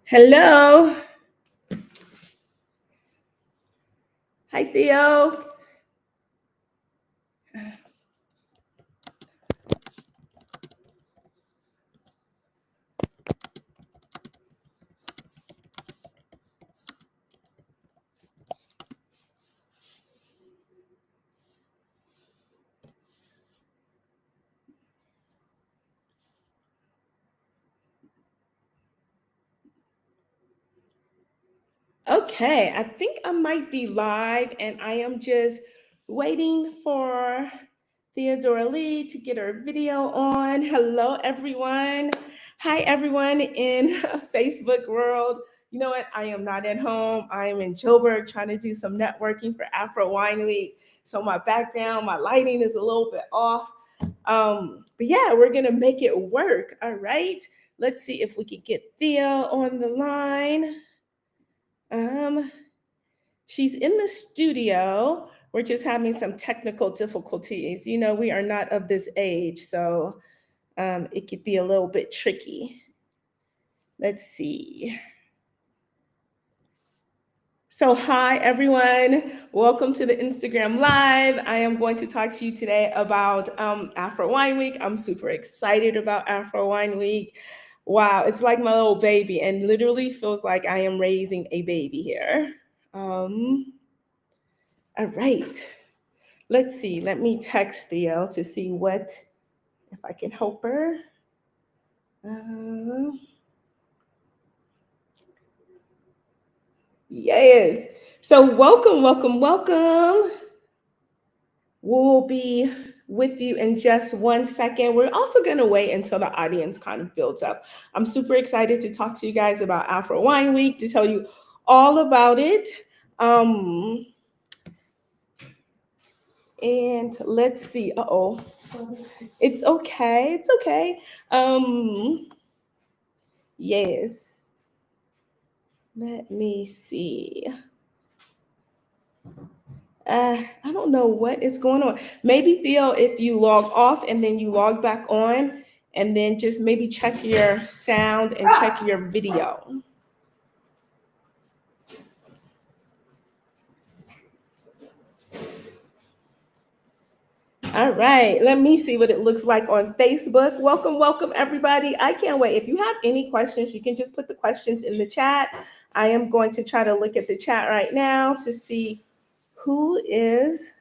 Hello. Hi, Theo. Okay, I think I might be live and I am just waiting for Theodora Lee to get her video on. Hello, everyone. Hi, everyone in Facebook world. You know what? I am not at home. I am in Joburg trying to do some networking for Afro Wine Week. So my background, my lighting is a little bit off. But yeah, we're gonna make it work. All right. Let's see if we can get Thea on the line. Um, she's in the studio. We're just having some technical difficulties. You know, we are not of this age, so it could be a little bit tricky. Let's see. So, hi everyone. Welcome to the Instagram Live. I am going to talk to you today about Afro Wine Week. I'm super excited about Afro Wine Week. Wow, it's like my little baby, and literally feels like I am raising a baby here. Um, all right. Let's see. Let me text Theo to see what if I can help her. Uh, yes. So welcome, welcome, welcome. We'll be with you in just 1 second. We're also going to wait until the audience kind of builds up. I'm super excited to talk to you guys about Afro Wine Week, to tell you all about it. Um, and let's see. Uh-oh. It's okay. It's okay. Um, yes. Let me see. I don't know what is going on. Maybe Theo, if you log off and then you log back on, and then just maybe check your sound and check your video. All right, let me see what it looks like on Facebook. Welcome, welcome, everybody. I can't wait. If you have any questions, you can just put the questions in the chat. I am going to try to look at the chat right now to see who is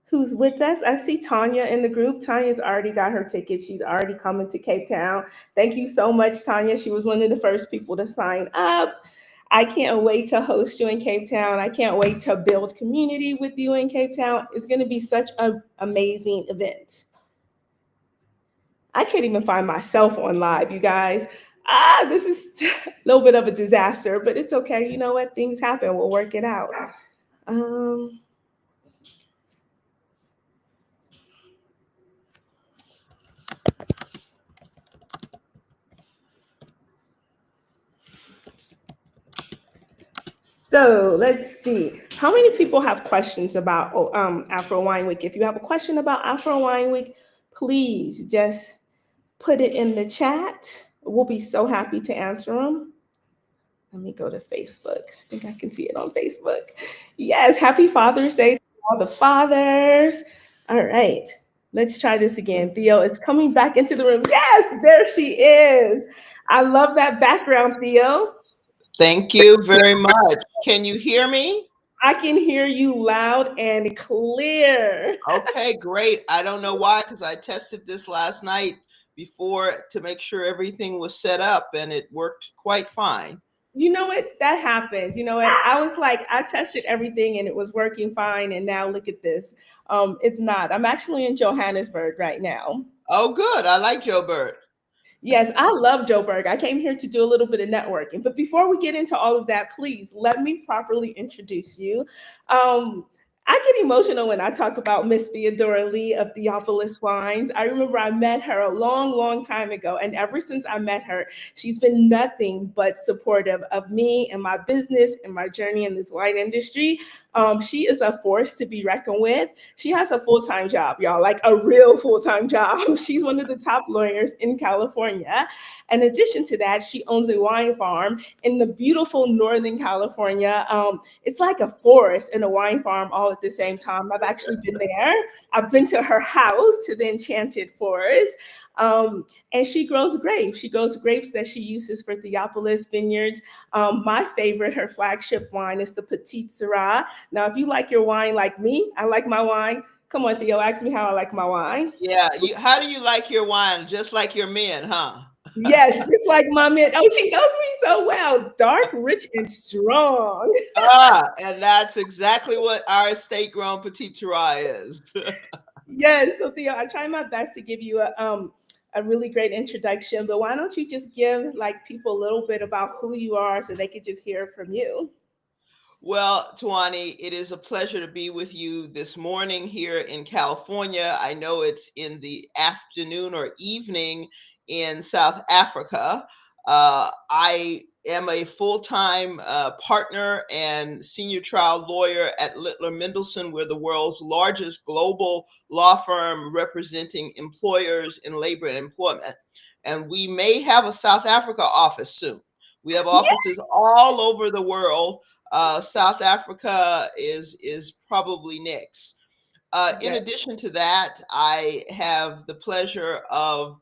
who's with us. I see Tanya in the group. Tanya's already got her ticket. She's already coming to Cape Town. Thank you so much, Tanya. She was one of the first people to sign up. I can't wait to host you in Cape Town. I can't wait to build community with you in Cape Town. It's going to be such an amazing event. I can't even find myself on live, you guys. This is a little bit of a disaster, but it's okay. You know what? Things happen. We'll work it out. Um, So let's see. How many people have questions about Afro Wine Week? If you have a question about Afro Wine Week, please just put it in the chat. We'll be so happy to answer them. Let me go to Facebook. I think I can see it on Facebook. Yes, happy Father's Day to all the fathers. All right, let's try this again. Theo is coming back into the room. Yes, there she is. I love that background, Theo. Thank you very much. Can you hear me? I can hear you loud and clear. Okay, great. I don't know why, because I tested this last night before to make sure everything was set up and it worked quite fine. You know what? That happens. You know what? I was like, I tested everything and it was working fine. And now look at this. It's not. I'm actually in Johannesburg right now. Oh, good. I like Joe Bird. Yes, I love Joburg. I came here to do a little bit of networking. But before we get into all of that, please let me properly introduce you. Um, I get emotional when I talk about Miss Theodora Lee of Theopolis Wines. I remember I met her a long, long time ago. And ever since I met her, she's been nothing but supportive of me and my business and my journey in this wine industry. She is a force to be reckoned with. She has a full time job, y'all, like a real full time job. She's one of the top lawyers in California. In addition to that, she owns a wine farm in the beautiful Northern California. It's like a forest and a wine farm all at the same time. I've actually been there. I've been to her house, to the Enchanted Forest. And she grows grapes. She grows grapes that she uses for Theopolis Vineyards. My favorite, her flagship wine, is the Petite Syrah. Now, if you like your wine like me, I like my wine. Come on, Theo, ask me how I like my wine. Yeah, how do you like your wine? Just like your men, huh? Yes, just like my man. Oh, she knows me so well. Dark, rich, and strong. And that's exactly what our estate grown Petit Sirah is. Yes. So Theo, I try my best to give you a really great introduction, but why don't you just give like people a little bit about who you are so they could just hear from you? Well, Tuani, it is a pleasure to be with you this morning here in California. I know it's in the afternoon or evening in South Africa. I am a full-time partner and senior trial lawyer at Littler Mendelson. We're the world's largest global law firm representing employers in labor and employment. And we may have a South Africa office soon. We have Yeah. offices all over the world. South Africa is probably next. In Yes. addition to that, I have the pleasure of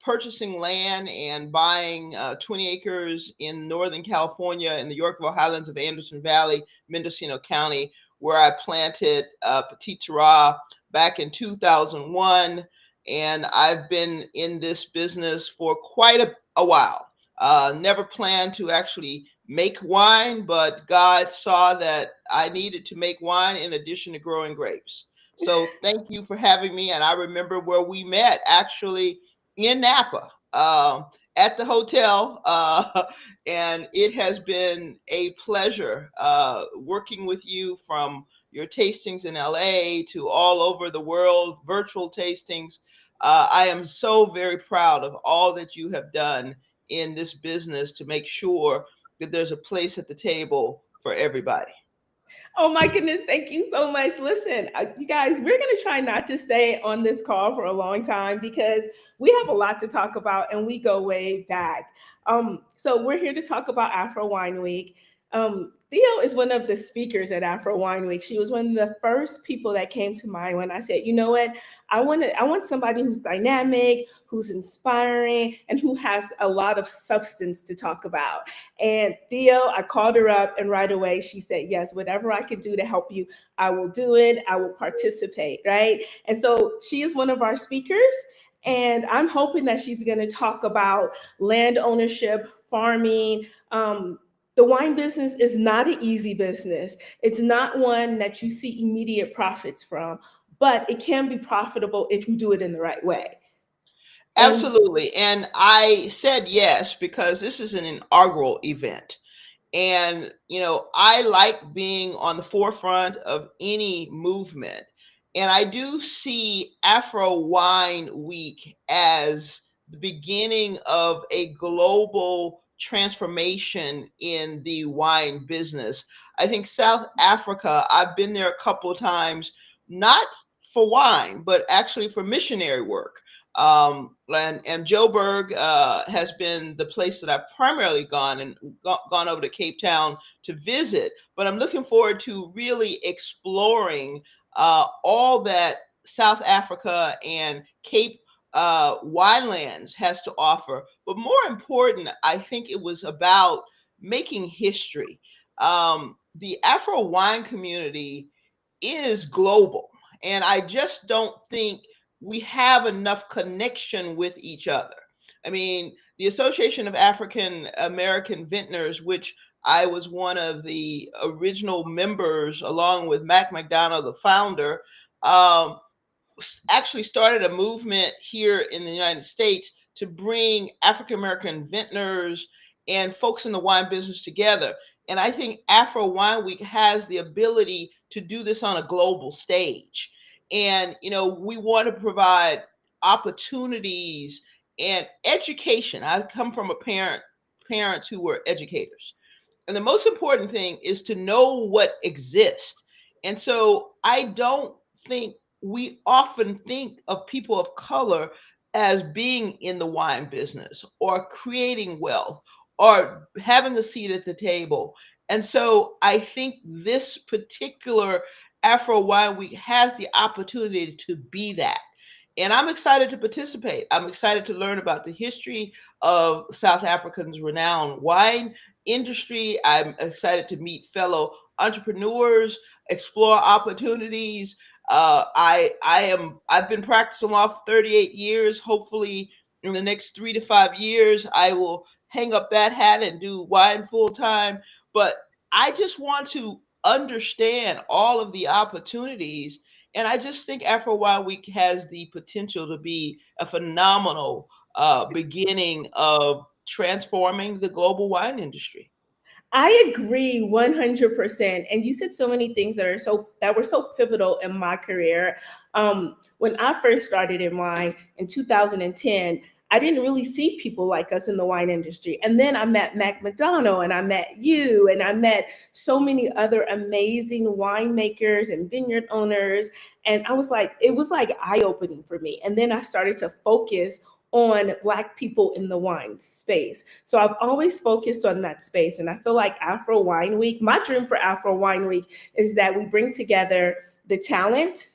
purchasing land and buying 20 acres in Northern California in the Yorkville Highlands of Anderson Valley, Mendocino County, where I planted Petit Sirah back in 2001. And I've been in this business for quite a while. Never planned to actually make wine, but God saw that I needed to make wine in addition to growing grapes. So thank you for having me. And I remember where we met actually in Napa at the hotel. And it has been a pleasure working with you from your tastings in LA to all over the world, virtual tastings. I am so very proud of all that you have done in this business to make sure that there's a place at the table for everybody. Oh my goodness, thank you so much. Listen, you guys, we're going to try not to stay on this call for a long time because we have a lot to talk about and we go way back. So we're here to talk about Afro Wine Week. Theo is one of the speakers at Afro Wine Week. She was one of the first people that came to mind when I said, you know what, I want somebody who's dynamic, who's inspiring, and who has a lot of substance to talk about. And Theo, I called her up, and right away she said, yes, whatever I can do to help you, I will do it. I will participate, right? And so she is one of our speakers. And I'm hoping that she's going to talk about land ownership, farming. The wine business is not an easy business. It's not one that you see immediate profits from, but it can be profitable if you do it in the right way. And Absolutely. And I said yes because this is an inaugural event. And, I like being on the forefront of any movement. And I do see Afro Wine Week as the beginning of a global transformation in the wine business. I think South Africa, I've been there a couple of times, not for wine, but actually for missionary work. And Joburg has been the place that I've primarily gone and gone over to Cape Town to visit. But I'm looking forward to really exploring all that South Africa and Cape Winelands has to offer. But more important, I think it was about making history. The Afro wine community is global, and I just don't think we have enough connection with each other. I mean, the Association of African American Vintners, which I was one of the original members, along with Mac McDonald, the founder, um, actually started a movement here in the United States to bring African American vintners and folks in the wine business together. And I think Afro Wine Week has the ability to do this on a global stage. And, we want to provide opportunities and education. I come from parents who were educators. And the most important thing is to know what exists. And so I don't think we often think of people of color as being in the wine business or creating wealth or having a seat at the table. And so I think this particular Afro Wine Week has the opportunity to be that. And I'm excited to participate. I'm excited to learn about the history of South Africa's renowned wine industry. I'm excited to meet fellow entrepreneurs, explore opportunities. I've been practicing law for 38 years. Hopefully, in the next 3 to 5 years, I will hang up that hat and do wine full time. But I just want to understand all of the opportunities, and I just think Afro Wine Week has the potential to be a phenomenal beginning of transforming the global wine industry. I agree 100%. And you said so many things that were so pivotal in my career. When I first started in wine in 2010, I didn't really see people like us in the wine industry. And then I met Mac McDonald and I met you and I met so many other amazing winemakers and vineyard owners. And it was like eye-opening for me. And then I started to focus on Black people in the wine space. So I've always focused on that space. And I feel like Afro Wine Week, my dream for Afro Wine Week is that we bring together the talent,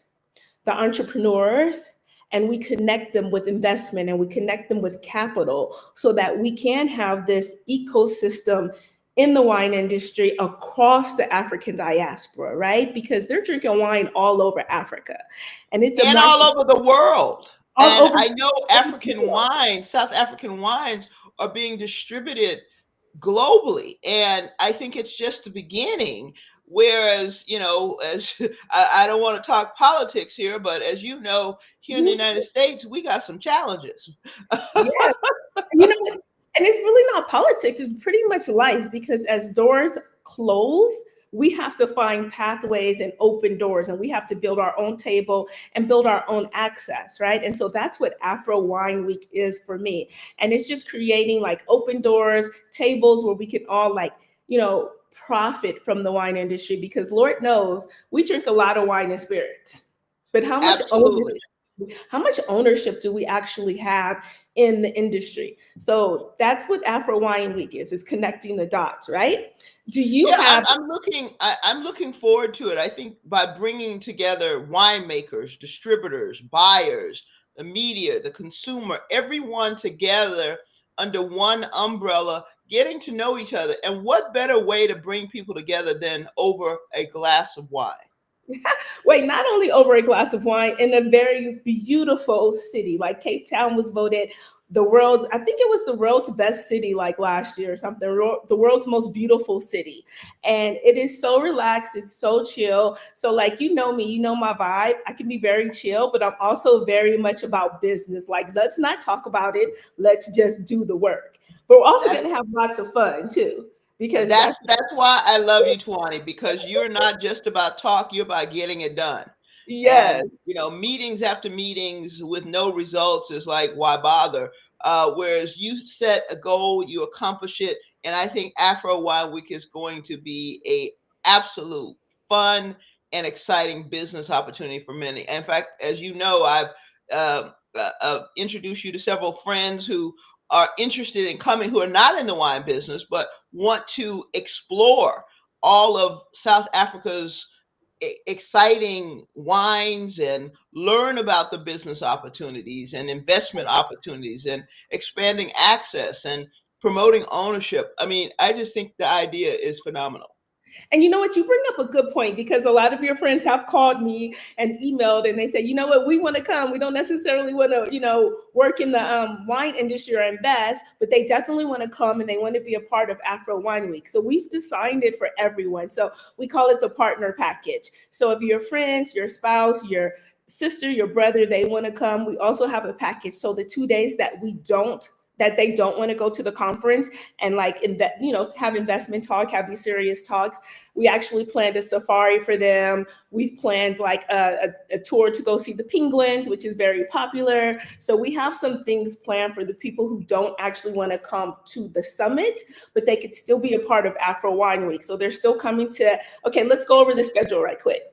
the entrepreneurs, and we connect them with investment and we connect them with capital so that we can have this ecosystem in the wine industry across the African diaspora, right? Because they're drinking wine all over Africa. And it's a And all market over the world. all And over I know the African world. wines, South African wines, are being distributed globally. And I think it's just the beginning. Whereas, as I don't want to talk politics here, but as you know, here in the United States, we got some challenges. Yeah. You know, and it's really not politics, it's pretty much life because as doors close, we have to find pathways and open doors, and we have to build our own table and build our own access, right? And so that's what Afro Wine Week is for me. And it's just creating like open doors, tables where we can all profit from the wine industry because Lord knows we drink a lot of wine and spirits. But Absolutely. how much ownership do we actually have in the industry? So that's what Afro Wine Week is connecting the dots, right? Do you Yeah, have I'm looking forward to it. I think by bringing together winemakers, distributors, buyers, the media, the consumer, everyone together under one umbrella, getting to know each other. And what better way to bring people together than over a glass of wine? wait, not only over a glass of wine in a very beautiful city, like Cape Town was voted I think it was the world's best city like last year or something, the world's most beautiful city. And it is so relaxed, it's so chill. So, like, you know me, you know my vibe. I can be very chill, but I'm also very much about business. Like, let's not talk about it, let's just do the work. But we're also That going to have lots of fun too, because that's that's, that's why I love you, Twani, because you're not just about talk, you're about getting it done. And yes. meetings after meetings with no results is like, why bother? Whereas you set a goal, you accomplish it, and I think Afro Wine Week is going to be a absolute fun and exciting business opportunity for many. In fact, as you know, I've introduced you to several friends who are interested in coming, who are not in the wine business but want to explore all of South Africa's exciting wines and learn about the business opportunities and investment opportunities and expanding access and promoting ownership. I mean, I just think the idea is phenomenal. And you know what? You bring up a good point because a lot of your friends have called me and emailed and they say, you know what, we want to come. We don't necessarily want to, work in the wine industry or invest, but they definitely want to come and they want to be a part of Afro Wine Week. So we've designed it for everyone. So we call it the partner package. So if your friends, your spouse, your sister, your brother, they want to come, we also have a package. So the 2 days that we don't that they don't want to go to the conference and like in that, have investment talk, have these serious talks. We actually planned a safari for them. We've planned like a tour to go see the penguins, which is very popular. So we have some things planned for the people who don't actually want to come to the summit, but they could still be a part of Afro Wine Week. So they're still coming to, okay, let's go over the schedule right quick.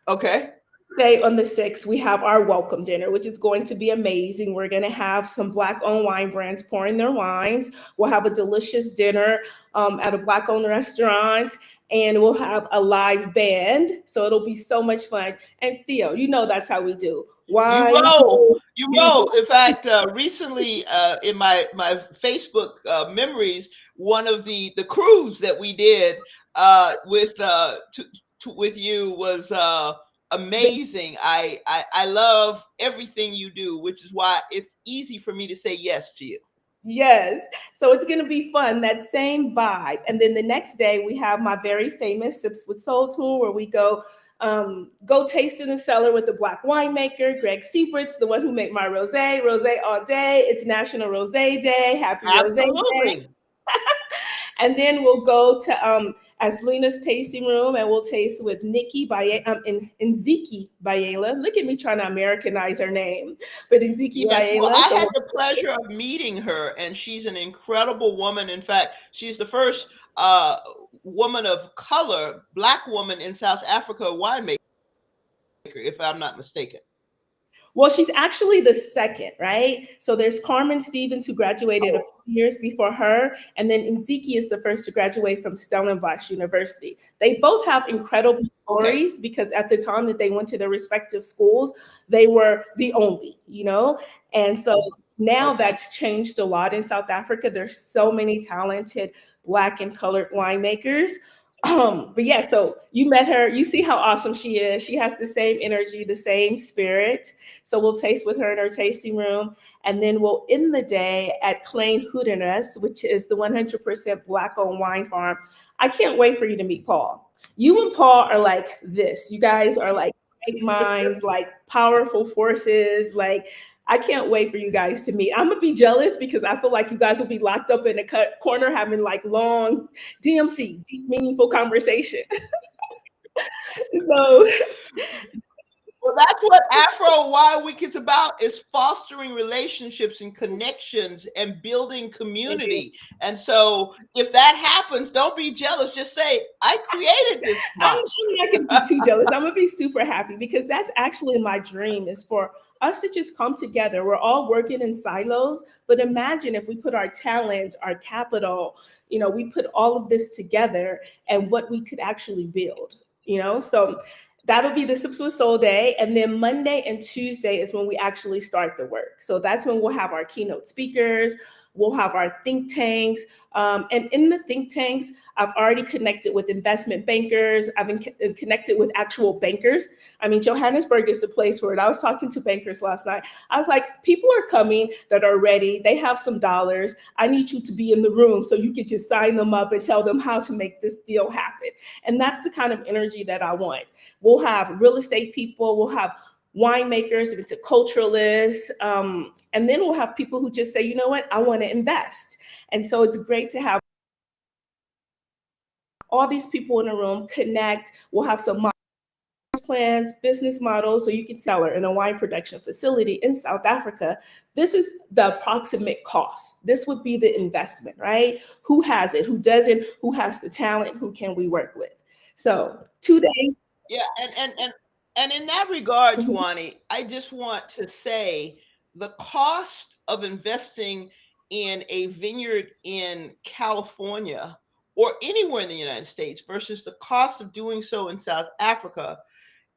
Okay. Day on the 6th, we have our welcome dinner, which is going to be amazing. We're going to have some Black-owned wine brands pouring their wines. We'll have a delicious dinner at a Black-owned restaurant, and we'll have a live band. So it'll be so much fun. And Theo, that's how we do. You Wine, roll, food, you music. roll. In fact, recently in my Facebook memories, one of the cruise that we did with you was amazing. I love everything you do, which is why it's easy for me to say yes to you. Yes. So it's going to be fun, that same vibe. And then the next day, we have my very famous Sips with Soul tour where we go taste in the cellar with the Black winemaker, Greg Siebert's, the one who made my rosé, rosé all day. It's National Rosé Day. Happy Rosé Day. Absolutely. And then we'll go to Aslina's tasting room and we'll taste with Nikki and Ziki Bayela. Look at me trying to Americanize her name, but Ziki Yes, well, Bayela. I So had the pleasure of meeting her, and she's an incredible woman. In fact, she's the first uh, woman of color, Black woman in South Africa winemaker, if I'm not mistaken. well, she's actually the second, right? So there's Carmen Stevens, who graduated a Oh, few years before her, and then Nziki is the first to graduate from Stellenbosch University. They both have incredible okay, stories because at the time that they went to their respective schools, they were the only. And so now okay. that's changed a lot in South Africa. There's so many talented Black and colored winemakers. But yeah, so you met her, you see how awesome she is. She has the same energy, the same spirit. So we'll taste with her in her tasting room. And then we'll end the day at Klein Hoedenes, which is the 100% Black owned wine farm. I can't wait for you to meet Paul. You and Paul are like this. You guys are like great minds, like powerful forces. Like, I can't wait for you guys to meet. I'm gonna be jealous because I feel like you guys will be locked up in a corner having like long DMC, deep, meaningful conversation. So Well, that's what Afro Wine Week is about, is fostering relationships and connections and building community. And so if that happens, don't be jealous. Just say, I created this I'm month. not going to be too jealous. I'm going to be super happy because that's actually my dream, is for us to just come together. We're all working in silos, but imagine if we put our talent, our capital, we put all of this together and what we could actually build. So that'll be the Sips with Soul Day. And then Monday and Tuesday is when we actually start the work. So that's when we'll have our keynote speakers. We'll have our think tanks. And in the think tanks, I've already connected with investment bankers. I've been connected with actual bankers. I mean, Johannesburg is the place where I was talking to bankers last night. I was like, people are coming that are ready. They have some dollars. I need you to be in the room so you can just sign them up and tell them how to make this deal happen. And that's the kind of energy that I want. We'll have real estate people. We'll have winemakers, viticulturalists, and then we'll have people who just say, you know what, I want to invest. And so it's great to have all these people in a room connect. We'll have some plans, business models, so you can sell her in a wine production facility in South Africa. This is the approximate cost. This would be the investment, right? Who has it? Who doesn't? Who has the talent? Who can we work with? So 2 days. Yeah, and in that regard, Tuani, I just want to say the cost of investing in a vineyard in California or anywhere in the United States versus the cost of doing so in South Africa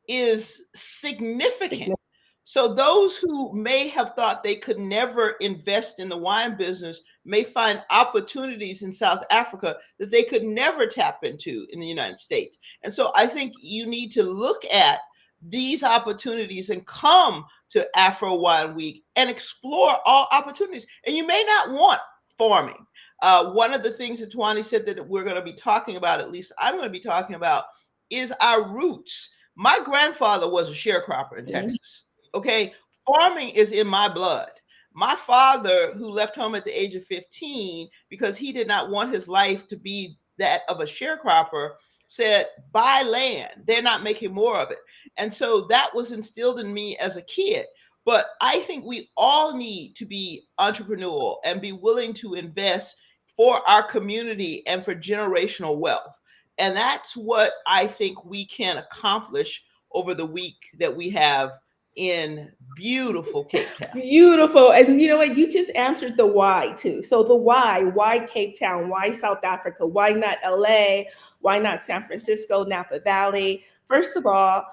is significant. So those who may have thought they could never invest in the wine business may find opportunities in South Africa that they could never tap into in the United States. And so I think you need to look at these opportunities and come to Afro Wine Week and explore all opportunities. And you may not want farming. One of the things that Tawani said that we're going to be talking about, at least I'm going to be talking about, is our roots. My grandfather was a sharecropper in Mhm. Texas. Okay. Farming is in my blood. My father, who left home at the age of 15 because he did not want his life to be that of a sharecropper, said, buy land. They're not making more of it. And so that was instilled in me as a kid. But I think we all need to be entrepreneurial and be willing to invest for our community and for generational wealth. And that's what I think we can accomplish over the week that we have in beautiful Cape Town. Beautiful. And you know what? You just answered the why too. So the why Cape Town? Why South Africa? Why not LA? Why not San Francisco, Napa Valley? First of all,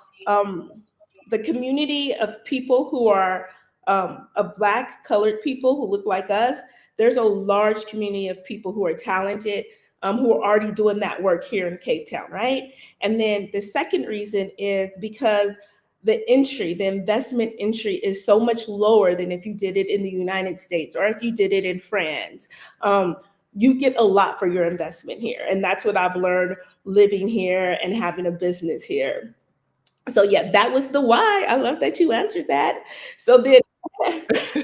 the community of people who are of Black, colored people who look like us, there's a large community of people who are talented, who are already doing that work here in Cape Town, right? And then the second reason is because the investment entry is so much lower than if you did it in the United States or if you did it in France. You get a lot for your investment here. And that's what I've learned living here and having a business here. So yeah, that was the why. I love that you answered that. So then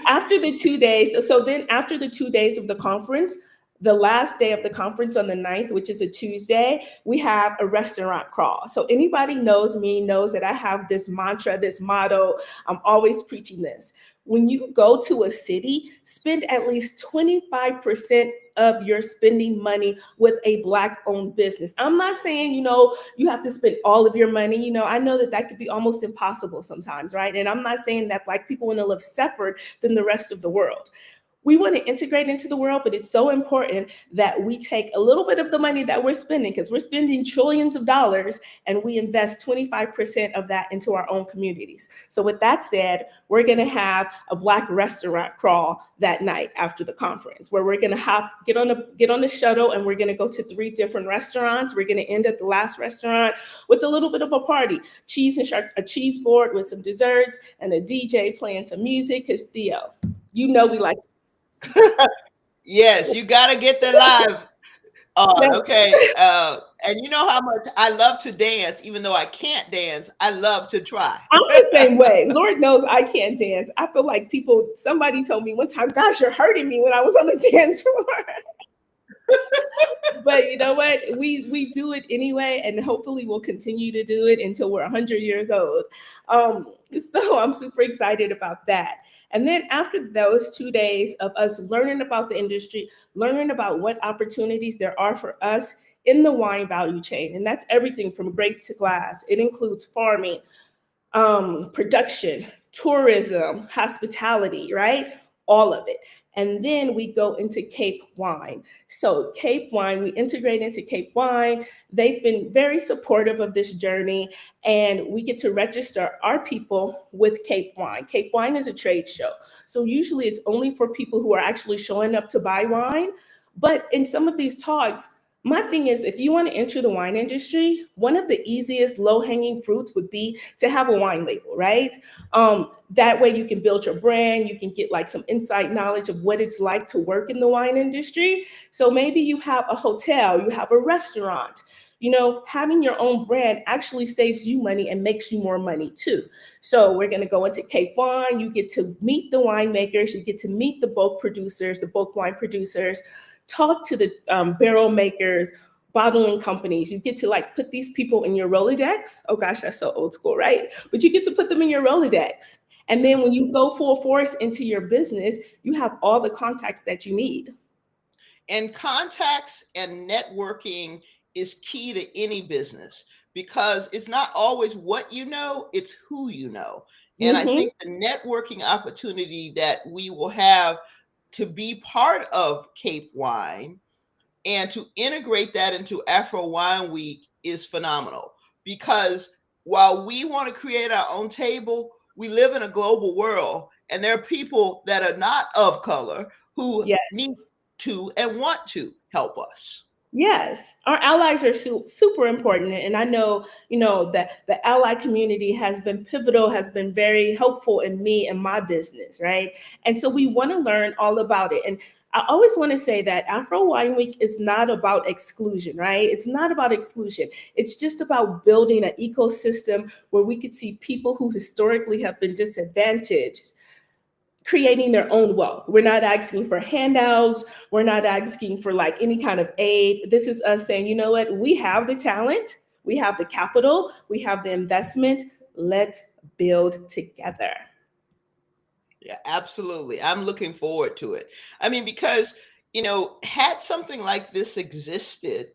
after the 2 days, so then after the 2 days of the conference, the last day of the conference on the 9th, which is a Tuesday, we have a restaurant crawl. So anybody knows me knows that I have this mantra, this motto. I'm always preaching this. When you go to a city, spend at least 25% of your spending money with a Black owned business. I'm not saying, you have to spend all of your money. I know that that could be almost impossible sometimes, right? And I'm not saying that Black people want to live separate than the rest of the world. We want to integrate into the world, but it's so important that we take a little bit of the money that we're spending, because we're spending trillions of dollars, and we invest 25% of that into our own communities. So with that said, we're going to have a Black restaurant crawl that night after the conference, where we're going to get on the shuttle, and we're going to go to 3 different restaurants. We're going to end at the last restaurant with a little bit of a party, a cheese board with some desserts, and a DJ playing some music, because Theo, we like Yes, you got to get the live on. no, Okay. And you know how much I love to dance, even though I can't dance, I love to try. I'm the same way. Lord knows I can't dance. I feel like somebody told me one time, gosh, you're hurting me when I was on the dance floor. But you know what? We do it anyway, and hopefully we'll continue to do it until we're 100 years old. So I'm super excited about that. And then after those 2 days of us learning about the industry, learning about what opportunities there are for us in the wine value chain, and that's everything from grape to glass. It includes farming, production, tourism, hospitality, right? All of it. And then we go into Cape Wine. So, Cape Wine, we integrate into Cape Wine. They've been very supportive of this journey, and we get to register our people with Cape Wine. Cape Wine is a trade show. So, usually it's only for people who are actually showing up to buy wine. But in some of these talks, my thing is, if you want to enter the wine industry, one of the easiest low-hanging fruits would be to have a wine label, right? That way you can build your brand, you can get like some inside knowledge of what it's like to work in the wine industry. So maybe you have a hotel, you have a restaurant. Having your own brand actually saves you money and makes you more money too. So we're going to go into Cape Wine. You get to meet the winemakers, you get to meet the bulk producers, the bulk wine producers, talk to the barrel makers, bottling companies. You get to put these people in your Rolodex. Oh gosh, that's so old school, right? But you get to put them in your Rolodex. And then when you go full force into your business, you have all the contacts that you need. And contacts and networking is key to any business, because it's not always what you know, it's who you know. And I Mm-hmm. think the networking opportunity that we will have to be part of Cape Wine and to integrate that into Afro Wine Week is phenomenal. Because while we want to create our own table, we live in a global world, and there are people that are not of color who Yeah. need to and want to help us. Yes, our allies are super important, and I know that the ally community has been pivotal, has been very helpful in me and my business, right? And so we want to learn all about it. And I always want to say that Afro Wine Week is not about exclusion, right? It's not about exclusion. It's just about building an ecosystem where we could see people who historically have been disadvantaged creating their own wealth. We're not asking for handouts. We're not asking for like any kind of aid. This is us saying, you know what? We have the talent, we have the capital, we have the investment. Let's build together. Yeah, absolutely. I'm looking forward to it. I mean, because, had something like this existed,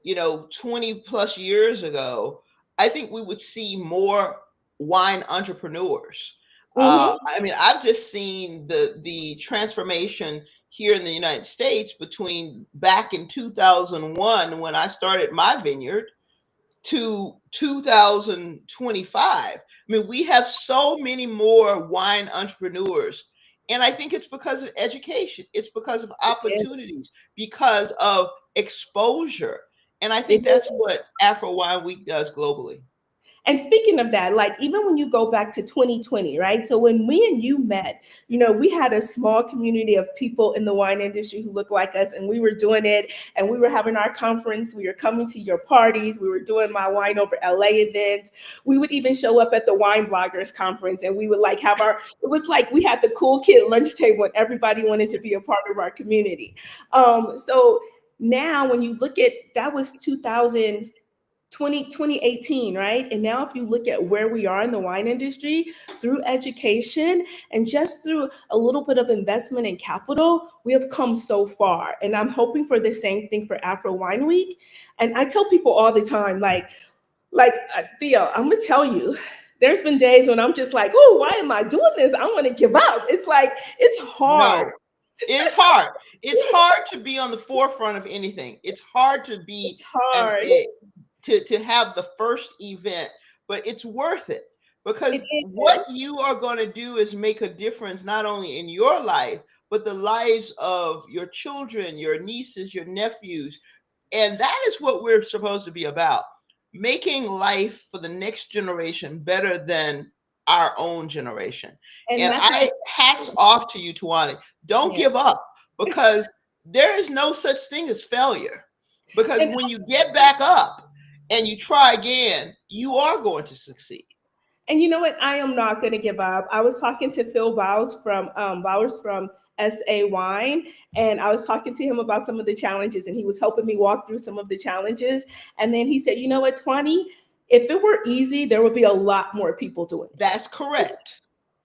20 plus years ago, I think we would see more wine entrepreneurs. Hmm. I mean, I've just seen the transformation here in the United States between back in 2001 when I started my vineyard to 2025. I mean, we have so many more wine entrepreneurs. And I think it's because of education, it's because of It opportunities, because of exposure. And I think is. that's what Afro Wine Week does globally. And speaking of that, like even when you go back to 2020, right? So when me and you met, we had a small community of people in the wine industry who looked like us, and we were doing it, and we were having our conference. We were coming to your parties. We were doing my wine over LA event. We would even show up at the wine bloggers conference, and we would like have our. It was like we had the cool kid lunch table, and everybody wanted to be a part of our community. So now, when you look at that was 2018, right? And now if you look at where we are in the wine industry through education and just through a little bit of investment and capital, we have come so far. And I'm hoping for the same thing for Afro Wine Week. And I tell people all the time, Theo, I'm gonna tell you, there's been days when I'm just like, oh, why am I doing this? I want to give up. It's like, it's hard. No, it's hard. It's hard to be on the forefront of anything. It's hard to be an Hard. to have the first event, but it's worth it It because what is. you are going to do is make a difference not only in your life, but the lives of your children, your nieces, your nephews. And that is what we're supposed to be about, making life for the next generation better than our own generation. And And that's I hats off to you, Tuani. Don't yeah. give up because there is no such thing as failure. Because And when you get back up and you try again, you are going to succeed. And you know what? I am not going to give up. I was talking to Phil Bowers from SA Wine, and I was talking to him about some of the challenges, and he was helping me walk through some of the challenges. And then he said, "You know what, 20? If it were easy, there would be a lot more people doing That's it." correct.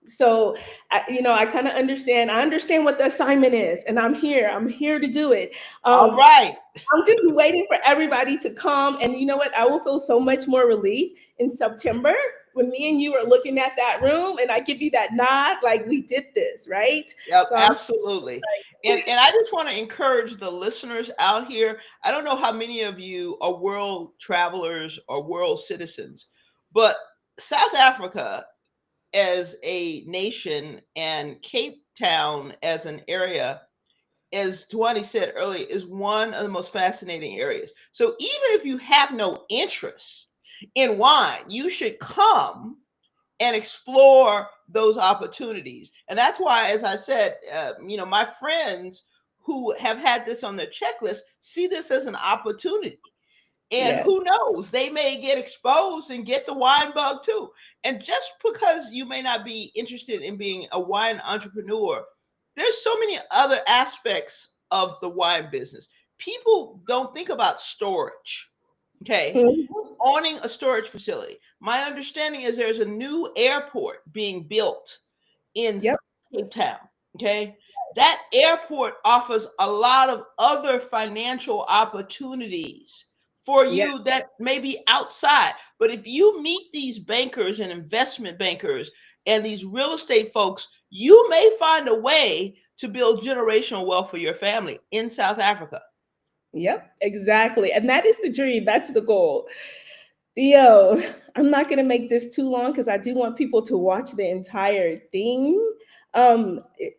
So, I kind of understand. I understand what the assignment is, and I'm here. I'm here to do it. All Um, right. I'm just waiting for everybody to come. And you know what? I will feel so much more relief in September when me and you are looking at that room and I give you that nod, like we did this, right? Yep, So I'm absolutely. And I just want to encourage the listeners out here. I don't know how many of you are world travelers or world citizens, but South Africa as a nation and Cape Town as an area, as Duane said earlier, is one of the most fascinating areas. So even if you have no interest in wine, you should come and explore those opportunities. And that's why, as I said, my friends who have had this on their checklist see this as an opportunity. And yes. who knows, they may get exposed and get the wine bug too. And just because you may not be interested in being a wine entrepreneur, there's so many other aspects of the wine business. People don't think about storage. Okay. Mhm. Owning a storage facility. My understanding is there's a new airport being built in Yep. Cape Town. Okay. That airport offers a lot of other financial opportunities for Yeah. you that may be outside. But if you meet these bankers and investment bankers and these real estate folks, you may find a way to build generational wealth for your family in South Africa. Yep. Exactly. And that is the dream. That's the goal. Theo, I'm not going to make this too long because I do want people to watch the entire thing. Um, it-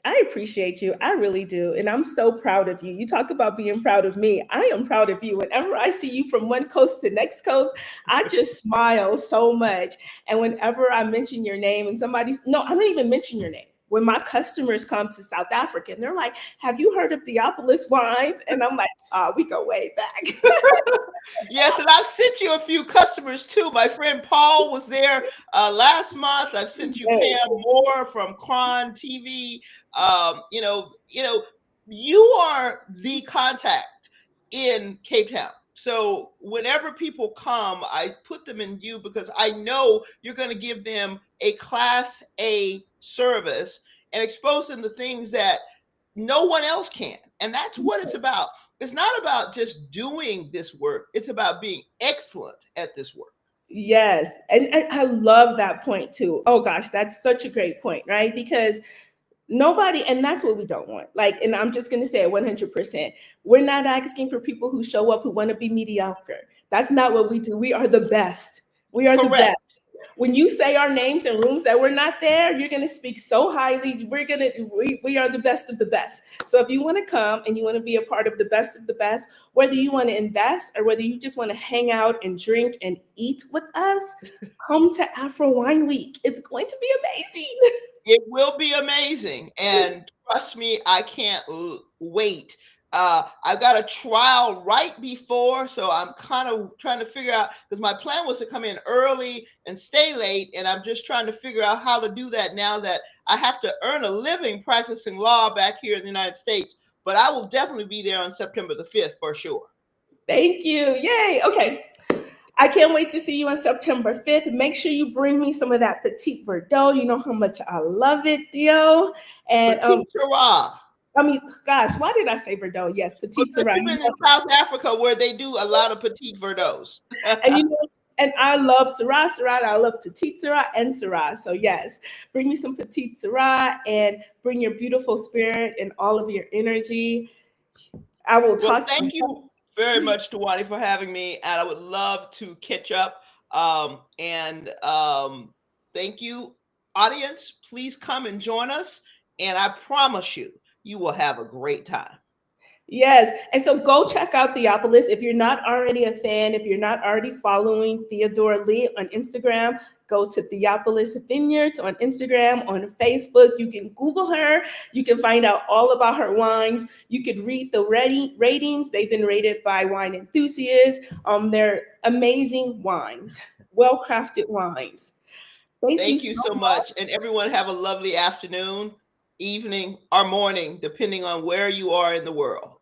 I appreciate you. I really do. And I'm so proud of you. You talk about being proud of me. I am proud of you. Whenever I see you from one coast to next coast, I just smile so much. And whenever I mention your name and somebody, no, I don't even mention your name. when my customers come to South Africa and they're like, "Have you heard of Theopolis wines?" And I'm like, "We go way back." Yes, and I've sent you a few customers too. My friend Paul was there last month. I've sent you Pam Yes. Moore from Cron TV. You are the contact in Cape Town. So whenever people come, I put them in you because I know you're going to give them a Class A service and expose them to things that no one else can. And that's what it's about. It's not about just doing this work, it's about being excellent at this work. Yes. And I love that point too. Oh gosh, that's such a great point, right? Because nobody, and that's what we don't want. Like, and I'm just going to say it 100%. We're not asking for people who show up who want to be mediocre. That's not what we do. We are the best. We are the Correct. best. When you say our names in rooms that we're not there, you're going to speak so highly. We are the best of the best. So if you want to come and you want to be a part of the best, whether you want to invest or whether you just want to hang out and drink and eat with us, come to Afro Wine Week. It's going to be amazing. It will be amazing. And trust me, I can't wait. I've got a trial right before, so I'm kind of trying to figure out because my plan was to come in early and stay late, and I'm just trying to figure out how to do that now that I have to earn a living practicing law back here in the United States. But I will definitely be there on September the 5th for sure. Thank you. Yay. Okay. I can't wait to see you on September 5th. Make sure you bring me some of that Petite Verdot. You know how much I love it, Theo. And Petite Sirah. I mean, gosh, why did I say Verdot? Yes, Petite Because Sirah. you've been in South Africa where they do a lot of Petite Verdots. And you know, and I love Syrah. I love Petite Syrah and Syrah. So yes, bring me some Petite Syrah and bring your beautiful spirit and all of your energy. I will Well, talk to thank you. you very much, Tawani, for having me, and I would love to catch up. And thank you, audience. Please come and join us, and I promise you, you will have a great time. Yes. And so go check out Theopolis. If you're not already a fan, if you're not already following Theodora Lee on Instagram, go to Theopolis Vineyard on Instagram, on Facebook. You can Google her. You can find out all about her wines. You could read the ratings. They've been rated by wine enthusiasts. They're amazing wines, well crafted wines. Thank you Thank you so so much. much, and everyone have a lovely afternoon, evening, or morning, depending on where you are in the world.